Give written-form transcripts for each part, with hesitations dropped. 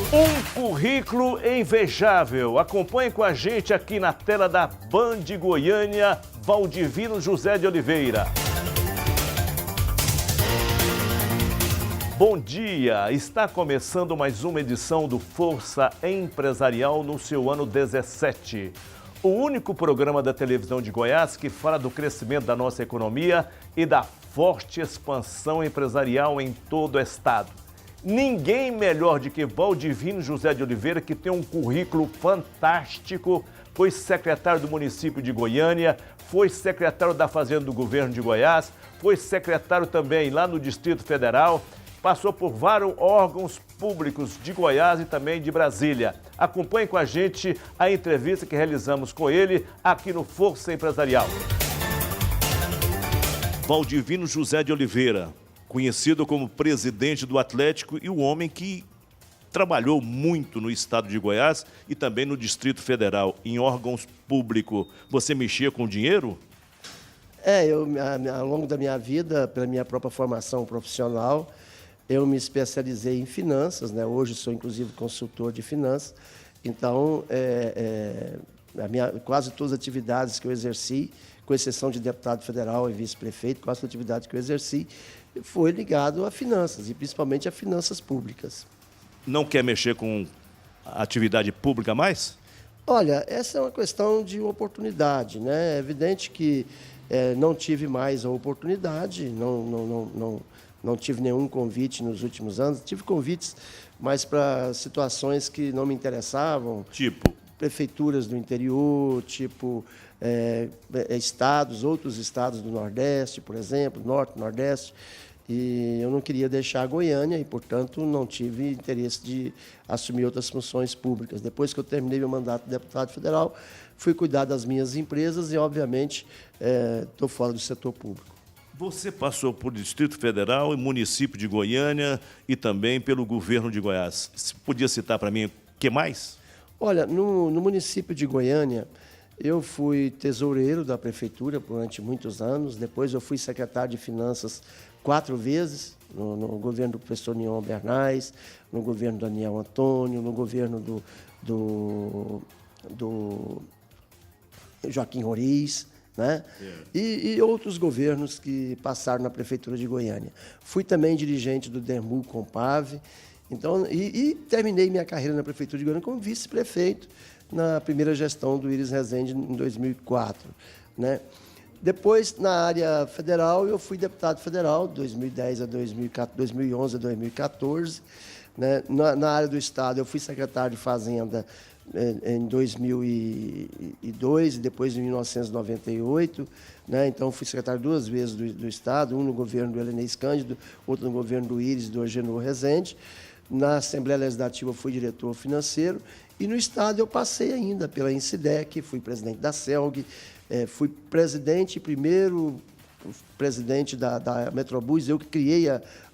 Um currículo invejável. Acompanhe com a gente aqui na tela da Band Goiânia, Valdivino José de Oliveira. Bom dia! Está começando mais uma edição do Força Empresarial no seu ano 17. O único programa da televisão de Goiás que fala do crescimento da nossa economia e da forte expansão empresarial em todo o estado. Ninguém melhor do que Valdivino José de Oliveira, que tem um currículo fantástico, foi secretário do município de Goiânia, foi secretário da Fazenda do Governo de Goiás, foi secretário também lá no Distrito Federal, passou por vários órgãos públicos de Goiás e também de Brasília. Acompanhe com a gente a entrevista que realizamos com ele aqui no Força Empresarial. Valdivino José de Oliveira, conhecido como presidente do Atlético e o homem que trabalhou muito no estado de Goiás e também no Distrito Federal, em órgãos públicos. Você mexia com dinheiro? Ao longo da minha vida, pela minha própria formação profissional, eu me especializei em finanças, né? Hoje sou, inclusive, consultor de finanças. Então, quase todas as atividades que eu exerci, com exceção de deputado federal e vice-prefeito, quase todas as atividades que eu exerci, foi ligado a finanças, e principalmente a finanças públicas. Não quer mexer com a atividade pública mais? Olha, essa é uma questão de oportunidade, né? É evidente que não tive mais a oportunidade, não tive nenhum convite nos últimos anos. Tive convites, mas para situações que não me interessavam. Tipo? Prefeituras do interior, outros estados do Nordeste, por exemplo, Norte, Nordeste. E eu não queria deixar a Goiânia e, portanto, não tive interesse de assumir outras funções públicas. Depois que eu terminei meu mandato de deputado federal, fui cuidar das minhas empresas e, obviamente, estou fora do setor público. Você passou por Distrito Federal e município de Goiânia e também pelo governo de Goiás. Você podia citar para mim o que mais? Olha, no município de Goiânia, eu fui tesoureiro da prefeitura durante muitos anos. Depois eu fui secretário de Finanças 4 vezes, no governo do professor Nion Bernais, no governo do Daniel Antônio, no governo do Joaquim Roriz, né? E outros governos que passaram na prefeitura de Goiânia. Fui também dirigente do DERMU Compave, então, e terminei minha carreira na prefeitura de Goiânia como vice-prefeito na primeira gestão do Iris Rezende em 2004, né? Depois, na área federal, eu fui deputado federal, 2010 a 2011 a 2014. Né? Na área do Estado, eu fui secretário de Fazenda em 2002 e depois em 1998. Né? Então, fui secretário 2 vezes do Estado, um no governo do Helenês Cândido, outro no governo do Iris, do Agenor Rezende. Na Assembleia Legislativa, eu fui diretor financeiro. E no Estado, eu passei ainda pela Incidec, fui presidente da CELG, fui primeiro presidente da Metrobus, eu que criei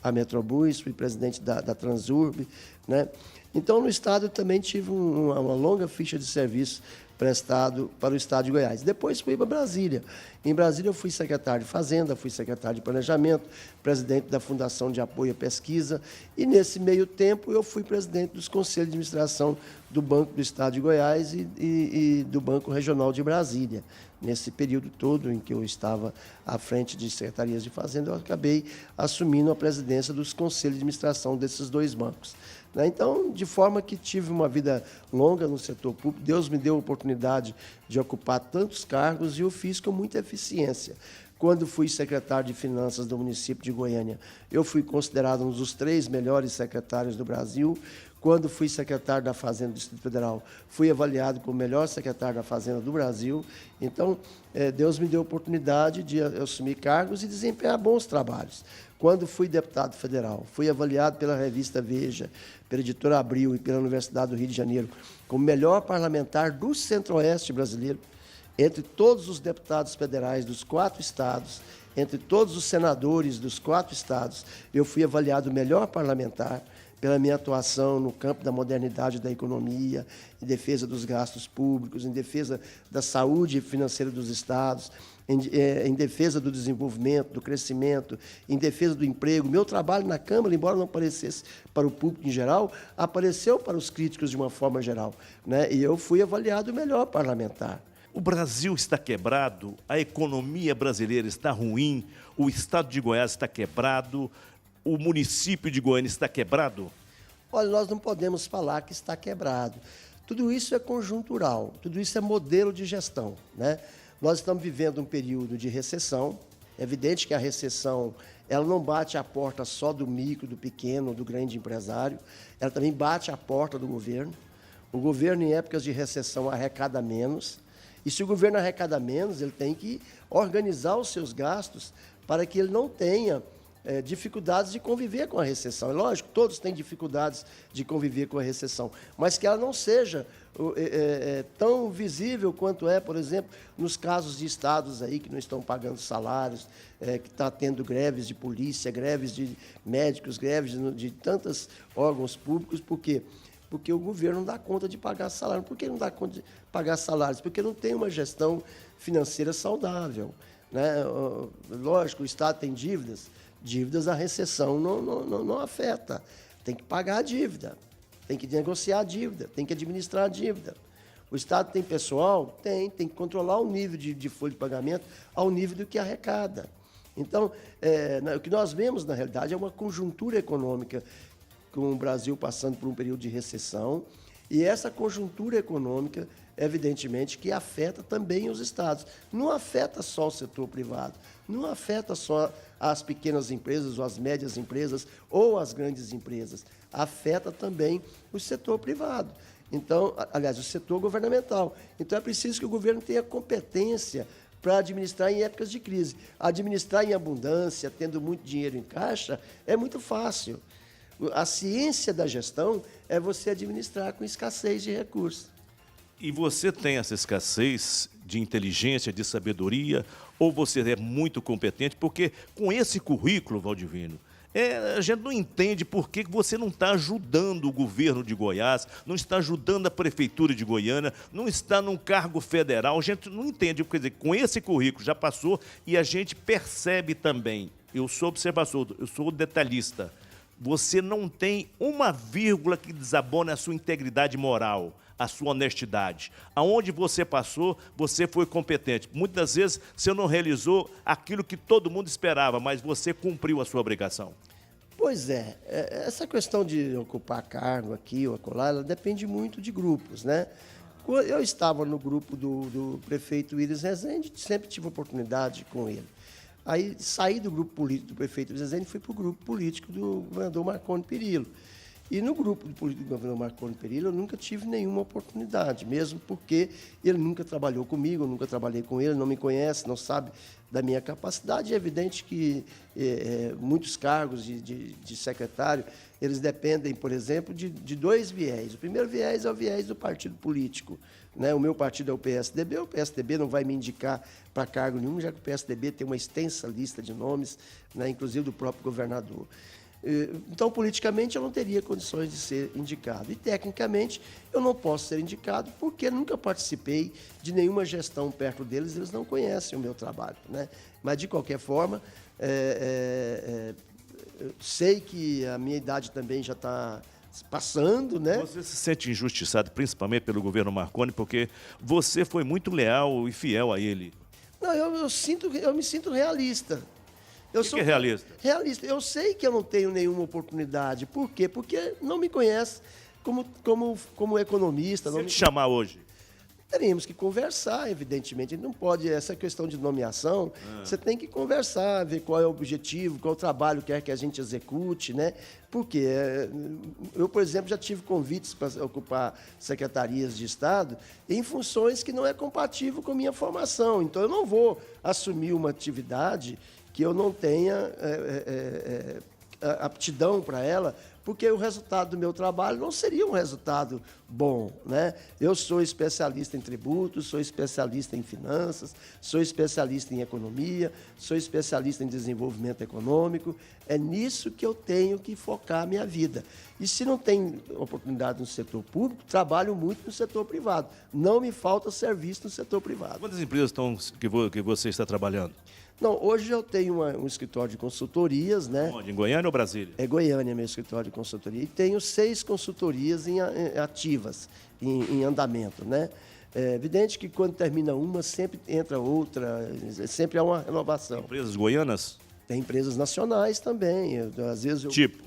a Metrobus, fui presidente da Transurb, né? Então, no Estado, eu também tive uma longa ficha de serviço prestado para o Estado de Goiás. Depois fui para Brasília. Em Brasília, eu fui secretário de Fazenda, fui secretário de Planejamento, presidente da Fundação de Apoio à Pesquisa, e, nesse meio tempo, eu fui presidente dos Conselhos de Administração do Banco do Estado de Goiás e do Banco Regional de Brasília. Nesse período todo em que eu estava à frente de secretarias de Fazenda, eu acabei assumindo a presidência dos Conselhos de Administração desses 2 bancos. Então, de forma que tive uma vida longa no setor público, Deus me deu a oportunidade de ocupar tantos cargos e eu fiz com muita eficiência. Quando fui secretário de Finanças do município de Goiânia, eu fui considerado um dos 3 melhores secretários do Brasil. Quando fui secretário da Fazenda do Distrito Federal, fui avaliado como o melhor secretário da Fazenda do Brasil. Então, Deus me deu a oportunidade de assumir cargos e desempenhar bons trabalhos. Quando fui deputado federal, fui avaliado pela revista Veja, pela editora Abril e pela Universidade do Rio de Janeiro como melhor parlamentar do Centro-Oeste brasileiro, entre todos os deputados federais dos 4 estados, entre todos os senadores dos 4 estados, eu fui avaliado o melhor parlamentar pela minha atuação no campo da modernidade da economia, em defesa dos gastos públicos, em defesa da saúde financeira dos estados, em defesa do desenvolvimento, do crescimento, em defesa do emprego. Meu trabalho na Câmara, embora não aparecesse para o público em geral, apareceu para os críticos de uma forma geral, né? E eu fui avaliado o melhor parlamentar. O Brasil está quebrado, a economia brasileira está ruim, o estado de Goiás está quebrado, o município de Goiânia está quebrado? Olha, nós não podemos falar que está quebrado. Tudo isso é conjuntural, tudo isso é modelo de gestão, né? Nós estamos vivendo um período de recessão. É evidente que a recessão ela não bate a porta só do micro, do pequeno, do grande empresário, ela também bate a porta do governo. O governo, em épocas de recessão, arrecada menos. E se o governo arrecada menos, ele tem que organizar os seus gastos para que ele não tenha dificuldades de conviver com a recessão. É lógico, todos têm dificuldades de conviver com a recessão, mas que ela não seja tão visível quanto é, por exemplo, nos casos de estados aí que não estão pagando salários, que está tendo greves de polícia, greves de médicos, greves de tantos órgãos públicos. Por quê? Porque o governo não dá conta de pagar salário. Por que não dá conta de pagar salários? Porque não tem uma gestão financeira saudável, né? Lógico, o Estado tem dívidas, a recessão não afeta. Tem que pagar a dívida, tem que negociar a dívida, tem que administrar a dívida. O Estado tem pessoal? Tem que controlar o nível de folha de pagamento ao nível do que arrecada. Então, o que nós vemos, na realidade, é uma conjuntura econômica com o Brasil passando por um período de recessão, e essa conjuntura econômica, evidentemente, que afeta também os estados. Não afeta só o setor privado, não afeta só as pequenas empresas, ou as médias empresas, ou as grandes empresas. Afeta também o setor privado. Então, aliás, o setor governamental. Então, é preciso que o governo tenha competência para administrar em épocas de crise. Administrar em abundância, tendo muito dinheiro em caixa, é muito fácil. A ciência da gestão é você administrar com escassez de recursos. E você tem essa escassez de inteligência, de sabedoria, ou você é muito competente? Porque com esse currículo, Valdivino, a gente não entende por que você não está ajudando o governo de Goiás, não está ajudando a prefeitura de Goiânia, não está num cargo federal. A gente não entende, quer dizer, com esse currículo já passou e a gente percebe também. Eu sou observador, eu sou detalhista. Você não tem uma vírgula que desabone a sua integridade moral, a sua honestidade. Aonde você passou, você foi competente. Muitas vezes você não realizou aquilo que todo mundo esperava, mas você cumpriu a sua obrigação. Pois é, essa questão de ocupar cargo aqui ou acolá, ela depende muito de grupos, né? Eu estava no grupo do prefeito Iris Rezende, sempre tive oportunidade com ele. Aí saí do grupo político do prefeito Rezende e fui para o grupo político do governador Marconi Perillo. E no grupo político do governador Marconi Perillo eu nunca tive nenhuma oportunidade, mesmo porque ele nunca trabalhou comigo, eu nunca trabalhei com ele, não me conhece, não sabe da minha capacidade. É evidente que muitos cargos de secretário, eles dependem, por exemplo, de dois viés. O primeiro viés é o viés do partido político, né? O meu partido é o PSDB não vai me indicar para cargo nenhum, já que o PSDB tem uma extensa lista de nomes, né, inclusive do próprio governador. Então, politicamente, eu não teria condições de ser indicado. E, tecnicamente, eu não posso ser indicado porque nunca participei de nenhuma gestão perto deles, eles não conhecem o meu trabalho, né? Mas, de qualquer forma, eu sei que a minha idade também já está passando, né? Você se sente injustiçado, principalmente pelo governo Marconi, porque você foi muito leal e fiel a ele. Não, eu me sinto realista. O que é realista? Realista. Eu sei que eu não tenho nenhuma oportunidade. Por quê? Porque não me conhece como economista. Se eu te chamar hoje? Teríamos que conversar, evidentemente. Não pode, essa questão de nomeação, você tem que conversar, ver qual é o objetivo, qual o trabalho quer que a gente execute, né? Porque eu, por exemplo, já tive convites para ocupar secretarias de Estado em funções que não é compatível com a minha formação. Então, eu não vou assumir uma atividade que eu não tenha aptidão para ela, porque o resultado do meu trabalho não seria um resultado bom, né? Eu sou especialista em tributos, sou especialista em finanças, sou especialista em economia, sou especialista em desenvolvimento econômico. É nisso que eu tenho que focar a minha vida. E se não tem oportunidade no setor público, trabalho muito no setor privado. Não me falta serviço no setor privado. Quantas empresas que você está trabalhando? Não, hoje eu tenho um escritório de consultorias, né? Onde? Em Goiânia ou Brasília? É Goiânia, meu escritório de consultoria. E tenho 6 consultorias ativas, em andamento, né? É evidente que quando termina uma, sempre entra outra, sempre há uma renovação. Empresas goianas? Tem empresas nacionais também. Às vezes Tipo?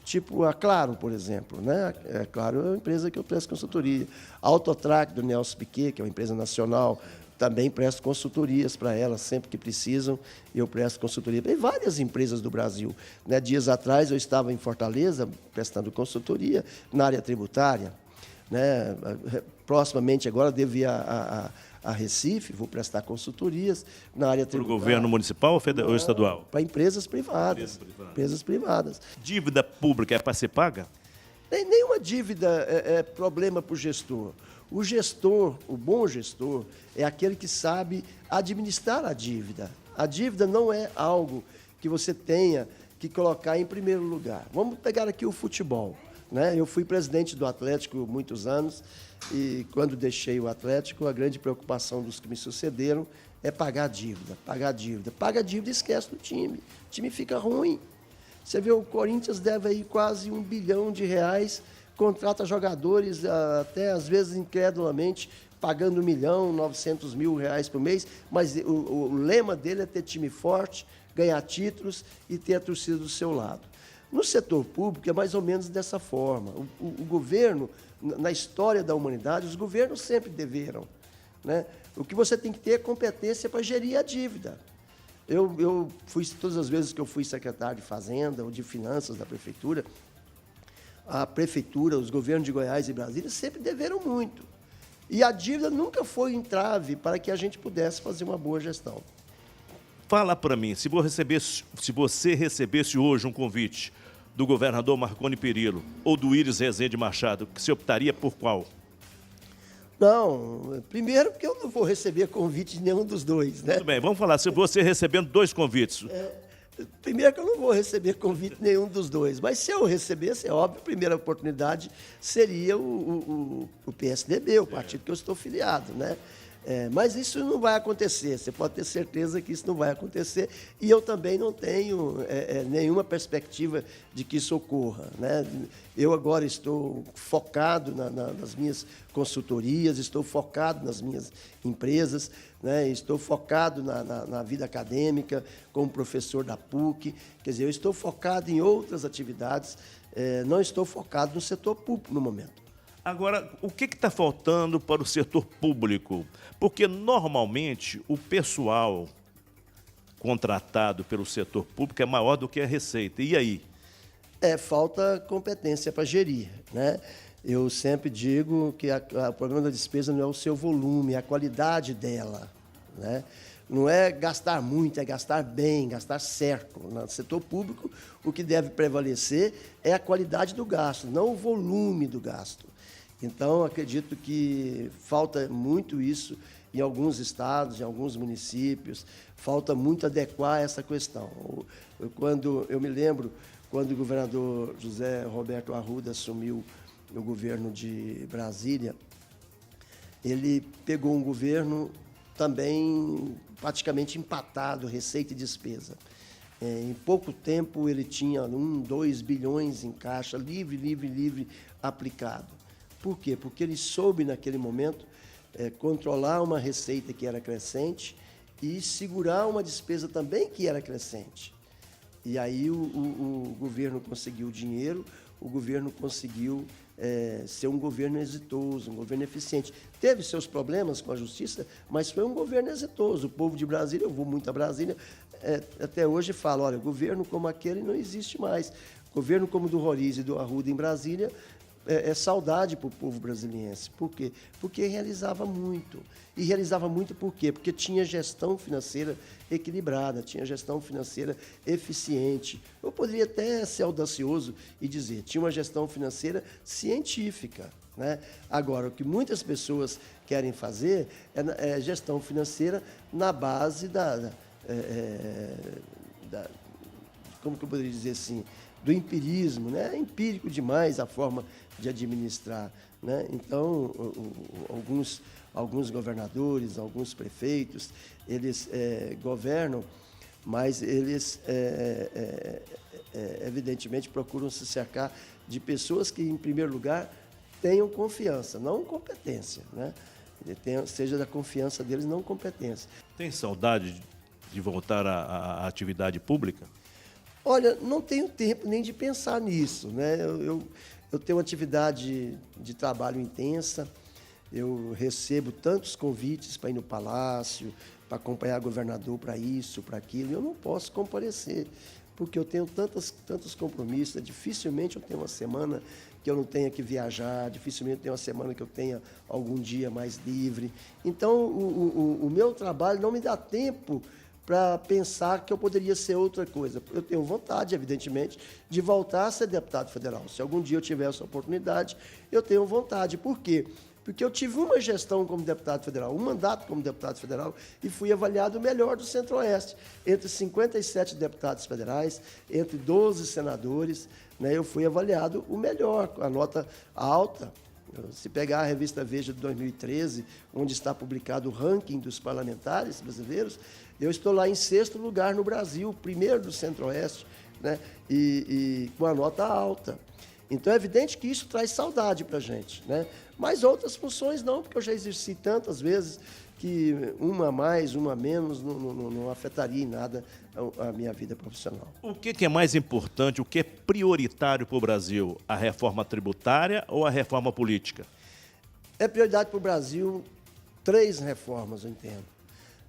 Tipo a Claro, por exemplo, né? A Claro é uma empresa que eu presto consultoria. A Autotrac, do Nelson Piquet, que é uma empresa nacional, também presto consultorias para elas, sempre que precisam, eu presto consultoria. Tem várias empresas do Brasil, né? Dias atrás eu estava em Fortaleza prestando consultoria na área tributária, né? Proximamente agora devo ir a Recife, vou prestar consultorias na área tributária. Para o governo municipal ou estadual? Para empresas privadas. Empresas privadas. Dívida pública é para ser paga? Nenhuma dívida é problema para o gestor. O gestor, o bom gestor, é aquele que sabe administrar a dívida. A dívida não é algo que você tenha que colocar em primeiro lugar. Vamos pegar aqui o futebol, né? Eu fui presidente do Atlético muitos anos e, quando deixei o Atlético, a grande preocupação dos que me sucederam é pagar a dívida, pagar a dívida. Paga a dívida e esquece do time. O time fica ruim. Você vê, o Corinthians deve aí quase R$1 bilhão, contrata jogadores até, às vezes, incredulamente, pagando R$1.900.000 por mês, mas o lema dele é ter time forte, ganhar títulos e ter a torcida do seu lado. No setor público é mais ou menos dessa forma. O governo, na história da humanidade, os governos sempre deveram, né? O que você tem que ter é competência para gerir a dívida. Eu fui, todas as vezes que eu fui secretário de Fazenda ou de Finanças da Prefeitura, a Prefeitura, os governos de Goiás e Brasília sempre deveram muito. E a dívida nunca foi um entrave para que a gente pudesse fazer uma boa gestão. Fala para mim, se você recebesse hoje um convite do governador Marconi Perillo ou do Íris Rezende Machado, você optaria por qual? Não, primeiro porque eu não vou receber convite de nenhum dos dois, né? Tudo bem, vamos falar, se você recebendo 2 convites. Primeiro que eu não vou receber convite de nenhum dos dois, mas se eu recebesse, é óbvio, a primeira oportunidade seria o PSDB, o partido que eu estou filiado, né? Mas isso não vai acontecer, você pode ter certeza que isso não vai acontecer, e eu também não tenho nenhuma perspectiva de que isso ocorra, né? Eu agora estou focado nas minhas consultorias, estou focado nas minhas empresas, né? Estou focado na vida acadêmica, como professor da PUC, quer dizer, eu estou focado em outras atividades, não estou focado no setor público no momento. Agora, o que está faltando para o setor público? Porque, normalmente, o pessoal contratado pelo setor público é maior do que a receita. E aí? Falta competência para gerir, né? Eu sempre digo que o problema da despesa não é o seu volume, é a qualidade dela, né? Não é gastar muito, é gastar bem, gastar certo. No setor público, o que deve prevalecer é a qualidade do gasto, não o volume do gasto. Então, acredito que falta muito isso em alguns estados, em alguns municípios, falta muito adequar essa questão. Eu me lembro, quando o governador José Roberto Arruda assumiu o governo de Brasília, ele pegou um governo também praticamente empatado, receita e despesa. Em pouco tempo, ele tinha 2 bilhões em caixa, livre, aplicado. Por quê? Porque ele soube, naquele momento, controlar uma receita que era crescente e segurar uma despesa também que era crescente. E aí o governo conseguiu dinheiro, o governo conseguiu ser um governo exitoso, um governo eficiente. Teve seus problemas com a justiça, mas foi um governo exitoso. O povo de Brasília, eu vou muito a Brasília, até hoje fala, olha, governo como aquele não existe mais. Governo como o do Roriz e do Arruda em Brasília saudade para o povo brasiliense. Por quê? Porque realizava muito. E realizava muito por quê? Porque tinha gestão financeira equilibrada, tinha gestão financeira eficiente. Eu poderia até ser audacioso e dizer, tinha uma gestão financeira científica, né? Agora, o que muitas pessoas querem fazer é gestão financeira na base como que eu poderia dizer assim, do empirismo, né? É empírico demais a forma de administrar, né? Então, alguns governadores, alguns prefeitos, eles governam, mas eles, evidentemente, procuram se cercar de pessoas que, em primeiro lugar, tenham confiança, não competência, né? Seja da confiança deles, não competência. Tem saudade de voltar à atividade pública? Olha, não tenho tempo nem de pensar nisso, né? Eu tenho uma atividade de trabalho intensa, eu recebo tantos convites para ir no palácio, para acompanhar governador para isso, para aquilo, e eu não posso comparecer, porque eu tenho tantos compromissos, dificilmente eu tenho uma semana que eu não tenha que viajar, dificilmente eu tenho uma semana que eu tenha algum dia mais livre. Então, o meu trabalho não me dá tempo para pensar que eu poderia ser outra coisa. Eu tenho vontade, evidentemente, de voltar a ser deputado federal. Se algum dia eu tiver essa oportunidade, eu tenho vontade. Por quê? Porque eu tive uma gestão como deputado federal, um mandato como deputado federal, e fui avaliado o melhor do Centro-Oeste. Entre 57 deputados federais, entre 12 senadores, né, eu fui avaliado o melhor, com a nota alta. Se pegar a revista Veja de 2013, onde está publicado o ranking dos parlamentares brasileiros, eu estou lá em 6º lugar no Brasil, primeiro do Centro-Oeste, né, e com a nota alta. Então, é evidente que isso traz saudade para a gente, né? Mas outras funções não, porque eu já exerci tantas vezes que uma a mais, uma a menos, não afetaria em nada a minha vida profissional. O que é mais importante, o que é prioritário para o Brasil? A reforma tributária ou a reforma política? É prioridade para o Brasil 3 reformas, eu entendo.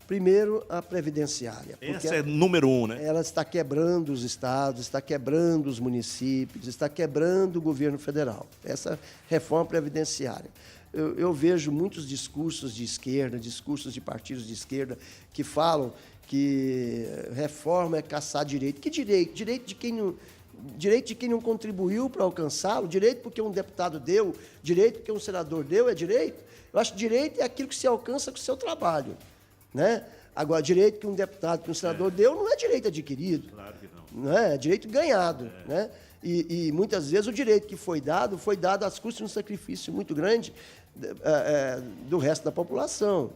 Primeiro, a previdenciária. Essa é número 1, né? Ela está quebrando os estados, está quebrando os municípios, está quebrando o governo federal. Essa reforma previdenciária. Eu vejo muitos discursos de esquerda, discursos de partidos de esquerda, que falam que reforma é caçar direito. Que direito? Direito de quem não contribuiu para alcançá-lo? Direito porque um deputado deu? Direito porque um senador deu? É direito? Eu acho que direito é aquilo que se alcança com o seu trabalho, né? Agora, direito que um deputado, que um senador deu, não é direito adquirido. Claro que não. Não é direito ganhado, né? E muitas vezes o direito que foi dado às custas de um sacrifício muito grande do resto da população.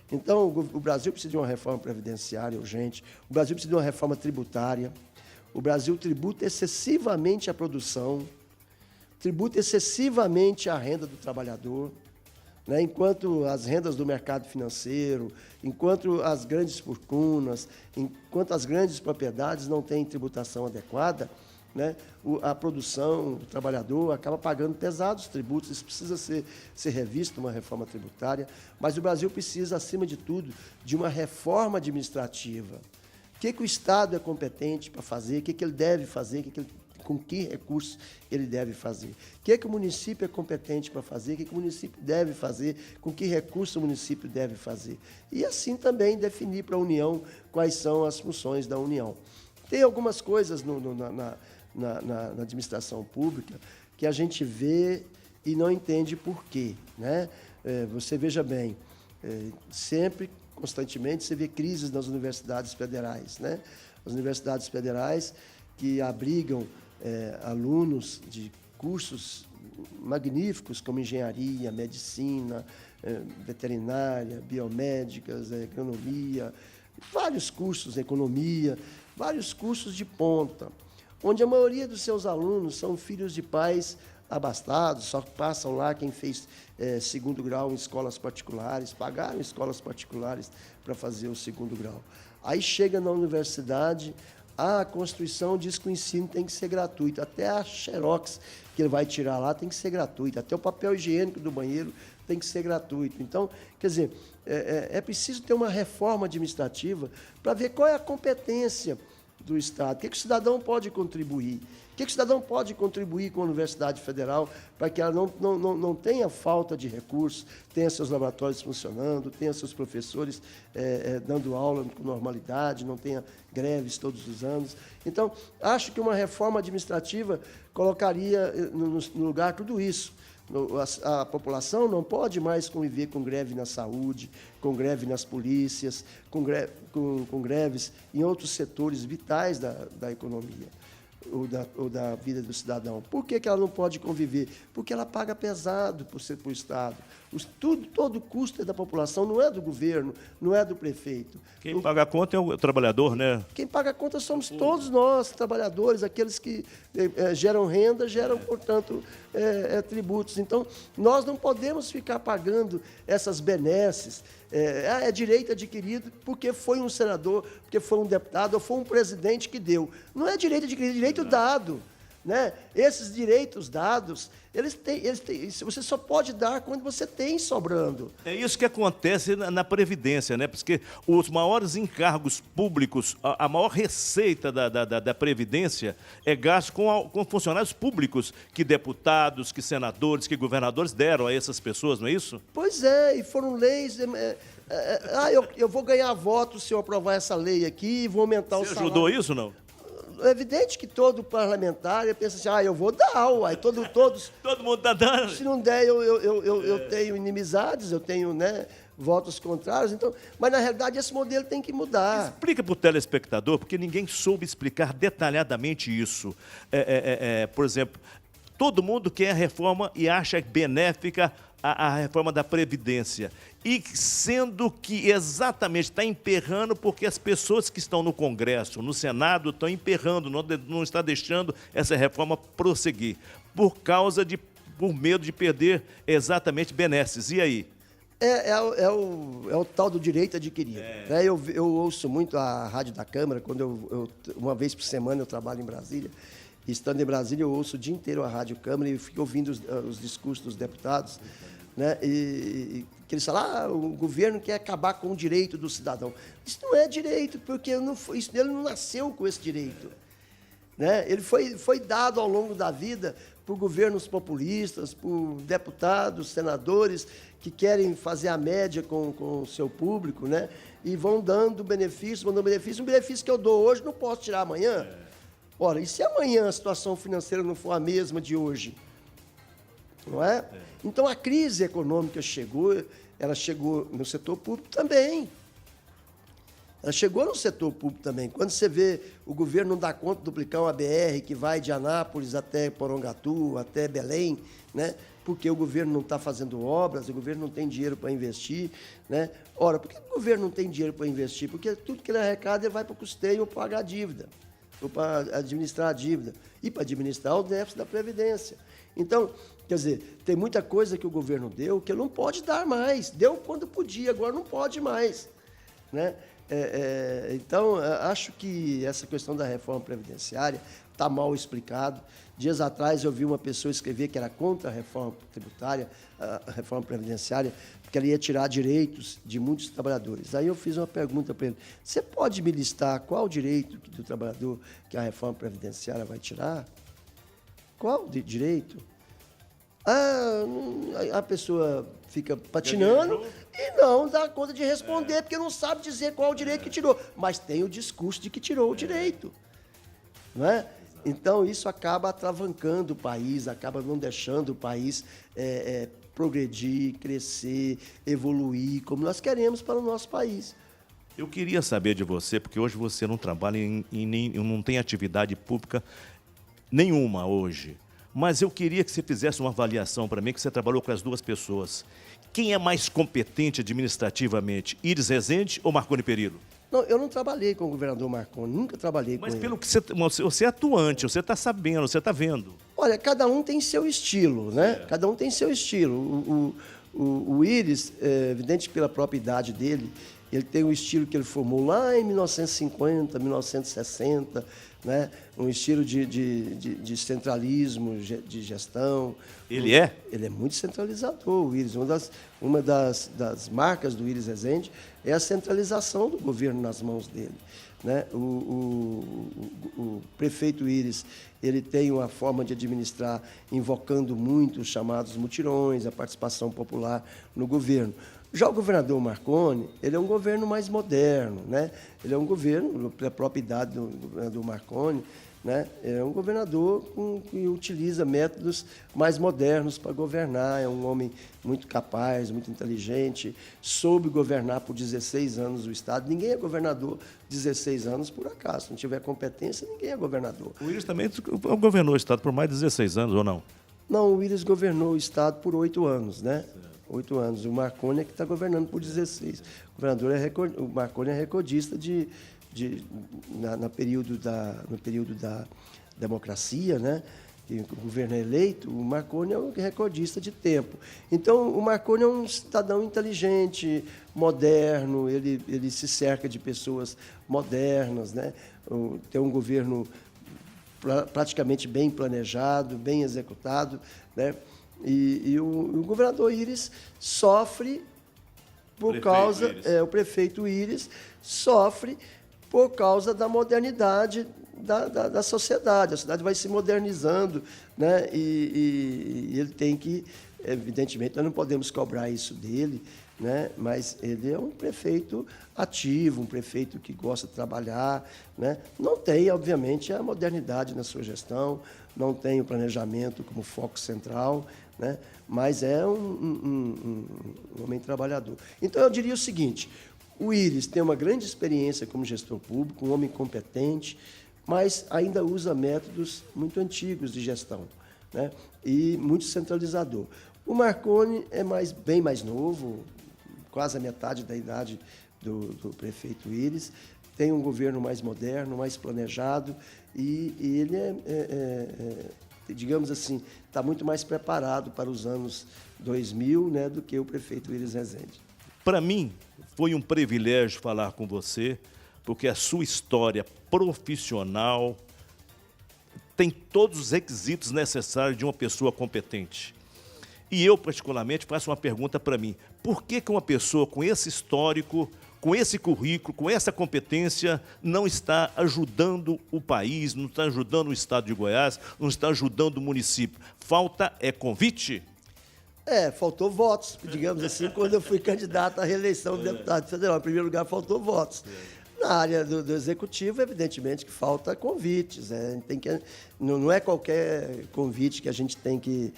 Então, o Brasil precisa de uma reforma previdenciária urgente, o Brasil precisa de uma reforma tributária, o Brasil tributa excessivamente a produção, tributa excessivamente a renda do trabalhador, né? Enquanto as rendas do mercado financeiro, enquanto as grandes fortunas, enquanto as grandes propriedades não têm tributação adequada, né, a produção, o trabalhador acaba pagando pesados tributos. Isso precisa ser revisto, uma reforma tributária, mas o Brasil precisa, acima de tudo, de uma reforma administrativa. O que o Estado é competente para fazer, o que ele deve fazer, com que recursos ele deve fazer. O que o município é competente para fazer, o que o município deve fazer, com que recursos o município deve fazer. E assim também definir para a União quais são as funções da União. Tem algumas coisas na administração pública que a gente vê e não entende por quê, né? Você veja bem, sempre, constantemente, você vê crises nas universidades federais, né? As universidades federais que abrigam alunos de cursos magníficos como engenharia, medicina, veterinária, biomédicas, agronomia, vários cursos, economia, vários cursos de ponta, onde a maioria dos seus alunos são filhos de pais abastados, só passam lá quem fez 2º grau em escolas particulares, pagaram escolas particulares para fazer o 2º grau. Aí chega na universidade, a Constituição diz que o ensino tem que ser gratuito, até a xerox que ele vai tirar lá tem que ser gratuita, até o papel higiênico do banheiro tem que ser gratuito. Então, quer dizer, é preciso ter uma reforma administrativa para ver qual é a competência do Estado? O que o cidadão pode contribuir? O que o cidadão pode contribuir com a Universidade Federal para que ela não tenha falta de recursos, tenha seus laboratórios funcionando, tenha seus professores dando aula com normalidade, não tenha greves todos os anos. Então, acho que uma reforma administrativa colocaria no lugar tudo isso. A população não pode mais conviver com greve na saúde, com greve nas polícias, com greves em outros setores vitais da economia ou da vida do cidadão. Por que ela não pode conviver? Porque ela paga pesado por ser para o Estado. Todo o custo é da população, não é do governo, não é do prefeito. Quem paga a conta é o trabalhador, né? Quem paga a conta somos todos nós, trabalhadores, aqueles que geram renda, geram, portanto, tributos. Então, nós não podemos ficar pagando essas benesses. É direito adquirido porque foi um senador, porque foi um deputado ou foi um presidente que deu. Não é direito adquirido, é direito dado. Né? Esses direitos dados, você só pode dar quando você tem sobrando. É isso que acontece na Previdência, né? Porque os maiores encargos públicos, a maior receita da Previdência é gasto com funcionários públicos, que deputados, que senadores, que governadores deram a essas pessoas, não é isso? Pois é, e foram leis... eu vou ganhar votos se eu aprovar essa lei aqui e vou aumentar o salário. Você ajudou isso, não? É evidente que todo parlamentar pensa assim, eu vou dar, uai, todos... Todo mundo está dando. Se não der, eu tenho inimizades, eu tenho, votos contrários, então, mas na realidade esse modelo tem que mudar. Explica para o telespectador, porque ninguém soube explicar detalhadamente isso. Por exemplo, todo mundo quer a reforma e acha benéfica a reforma da Previdência. E sendo que exatamente está emperrando porque as pessoas que estão no Congresso, no Senado, estão emperrando, não está deixando essa reforma prosseguir, por medo de perder exatamente benesses. E aí? É o tal do direito adquirido. Né? Eu ouço muito a Rádio da Câmara, quando uma vez por semana eu trabalho em Brasília. E estando em Brasília, eu ouço o dia inteiro a Rádio Câmara e fico ouvindo os discursos dos deputados, né? E que eles falam, o governo quer acabar com o direito do cidadão. Isso não é direito, porque ele não nasceu com esse direito. Né? Ele foi dado ao longo da vida por governos populistas, por deputados, senadores, que querem fazer a média com o seu público, né? E vão dando benefício, um benefício que eu dou hoje, não posso tirar amanhã. Ora, e se amanhã a situação financeira não for a mesma de hoje? Não é? Então, a crise econômica ela chegou no setor público também. Ela chegou no setor público também. Quando você vê o governo não dá conta de duplicar uma BR que vai de Anápolis até Porongatu, até Belém, né? Porque o governo não está fazendo obras, o governo não tem dinheiro para investir. Né? Ora, por que o governo não tem dinheiro para investir? Porque tudo que ele arrecada ele vai para o custeio ou pagar a dívida, ou para administrar a dívida, e para administrar o déficit da Previdência. Então, quer dizer, tem muita coisa que o governo deu que ele não pode dar mais. Deu quando podia, agora não pode mais. Né? Então, acho que essa questão da reforma previdenciária está mal explicado. Dias atrás eu vi uma pessoa escrever que era contra a reforma tributária, a reforma previdenciária, porque ela ia tirar direitos de muitos trabalhadores. Aí eu fiz uma pergunta para ele, você pode me listar qual direito do trabalhador que a reforma previdenciária vai tirar? Qual direito? A pessoa fica patinando e não dá conta de responder, porque não sabe dizer qual o direito que tirou. Mas tem o discurso de que tirou o direito. Não é? Então, isso acaba atravancando o país, acaba não deixando o país progredir, crescer, evoluir, como nós queremos para o nosso país. Eu queria saber de você, porque hoje você não trabalha não tem atividade pública nenhuma hoje. Mas eu queria que você fizesse uma avaliação para mim, que você trabalhou com as duas pessoas. Quem é mais competente administrativamente, Iris Rezende ou Marconi Perillo? Não, eu não trabalhei com o governador Marconi, nunca trabalhei com ele. Mas pelo que você é atuante, você está sabendo, você está vendo. Olha, cada um tem seu estilo, né? Cada um tem seu estilo. O Iris, evidente pela própria idade dele, Ele tem um estilo que ele formou lá em 1950, 1960, né? Um estilo de centralismo, de gestão. Ele é? Ele é muito centralizador, o Íris. Uma das marcas do Íris Rezende é a centralização do governo nas mãos dele, né? O prefeito Íris, ele tem uma forma de administrar invocando muito os chamados mutirões, a participação popular no governo. Já o governador Marconi, ele é um governo mais moderno, né? Ele é um governo, pela própria idade do governador Marconi, né? É um governador que utiliza métodos mais modernos para governar, é um homem muito capaz, muito inteligente, soube governar por 16 anos o Estado. Ninguém é governador 16 anos por acaso. Se não tiver competência, ninguém é governador. O Íris também governou o Estado por mais de 16 anos, ou não? Não, o Íris governou o Estado por 8 anos, né? 8 anos. O Marconi é que está governando por 16. O Marconi é recordista no período da democracia, né? Que o governo é eleito, o Marconi é o recordista de tempo. Então, o Marconi é um cidadão inteligente, moderno, ele se cerca de pessoas modernas, né? Tem um governo praticamente bem planejado, bem executado, né? E o governador Íris sofre por causa... o prefeito Íris sofre por causa da modernidade da sociedade. A sociedade vai se modernizando, né? E ele tem que... Evidentemente, nós não podemos cobrar isso dele, né? Mas ele é um prefeito ativo, um prefeito que gosta de trabalhar, né? Não tem, obviamente, a modernidade na sua gestão, não tem o planejamento como foco central, né? Mas é um homem trabalhador. Então, eu diria o seguinte, o Íris tem uma grande experiência como gestor público, um homem competente, mas ainda usa métodos muito antigos de gestão, né? E muito centralizador. O Marconi é bem mais novo, quase a metade da idade do prefeito Íris, tem um governo mais moderno, mais planejado, e ele digamos assim, está muito mais preparado para os anos 2000, né, do que o prefeito Íris Rezende. Para mim, foi um privilégio falar com você, porque a sua história profissional tem todos os requisitos necessários de uma pessoa competente. E eu, particularmente, faço uma pergunta para mim. Por que uma pessoa com esse histórico, com esse currículo, com essa competência, não está ajudando o país, não está ajudando o Estado de Goiás, não está ajudando o município? Falta convite? Faltou votos, digamos assim, quando eu fui candidato à reeleição do deputado federal. Em primeiro lugar, faltou votos. Na área do executivo, evidentemente que falta convites. Não é qualquer convite que a gente tem que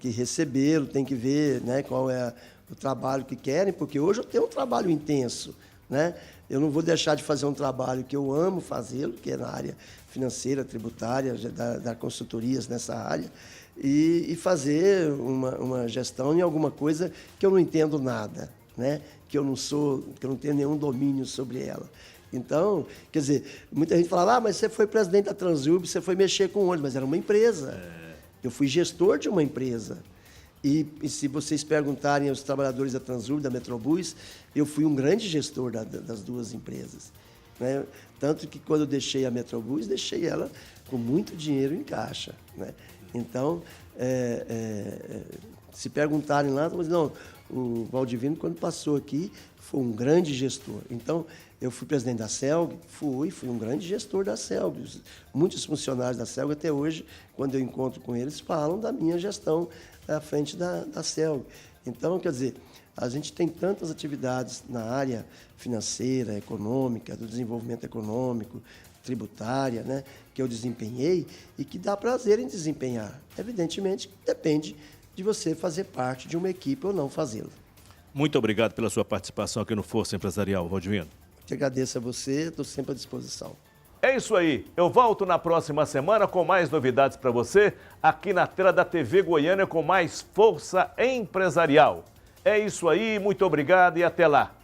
recebê-lo, tem que ver, né, qual é o trabalho que querem, porque hoje eu tenho um trabalho intenso, né? Eu não vou deixar de fazer um trabalho que eu amo fazê-lo, que é na área financeira, tributária, dar consultorias nessa área, e fazer uma gestão em alguma coisa que eu não entendo nada, né? Que eu não tenho nenhum domínio sobre ela. Então, quer dizer, muita gente falava, mas você foi presidente da Transurb, você foi mexer com ônibus, mas era uma empresa. Eu fui gestor de uma empresa. E se vocês perguntarem aos trabalhadores da Transurb, da Metrobus, eu fui um grande gestor das duas empresas, né? Tanto que quando eu deixei a Metrobus, deixei ela com muito dinheiro em caixa, né? Então, se perguntarem lá, mas não, o Valdivino, quando passou aqui, foi um grande gestor. Então, eu fui presidente da CELG, fui um grande gestor da CELG. Muitos funcionários da CELG, até hoje, quando eu encontro com eles, falam da minha gestão à frente da CELG. Então, quer dizer, a gente tem tantas atividades na área financeira, econômica, do desenvolvimento econômico, tributária, né, que eu desempenhei e que dá prazer em desempenhar. Evidentemente, depende de você fazer parte de uma equipe ou não fazê-lo. Muito obrigado pela sua participação aqui no Força Empresarial, Valdivino. Te agradeço a você, estou sempre à disposição. É isso aí, eu volto na próxima semana com mais novidades para você, aqui na tela da TV Goiânia com mais Força Empresarial. É isso aí, muito obrigado e até lá.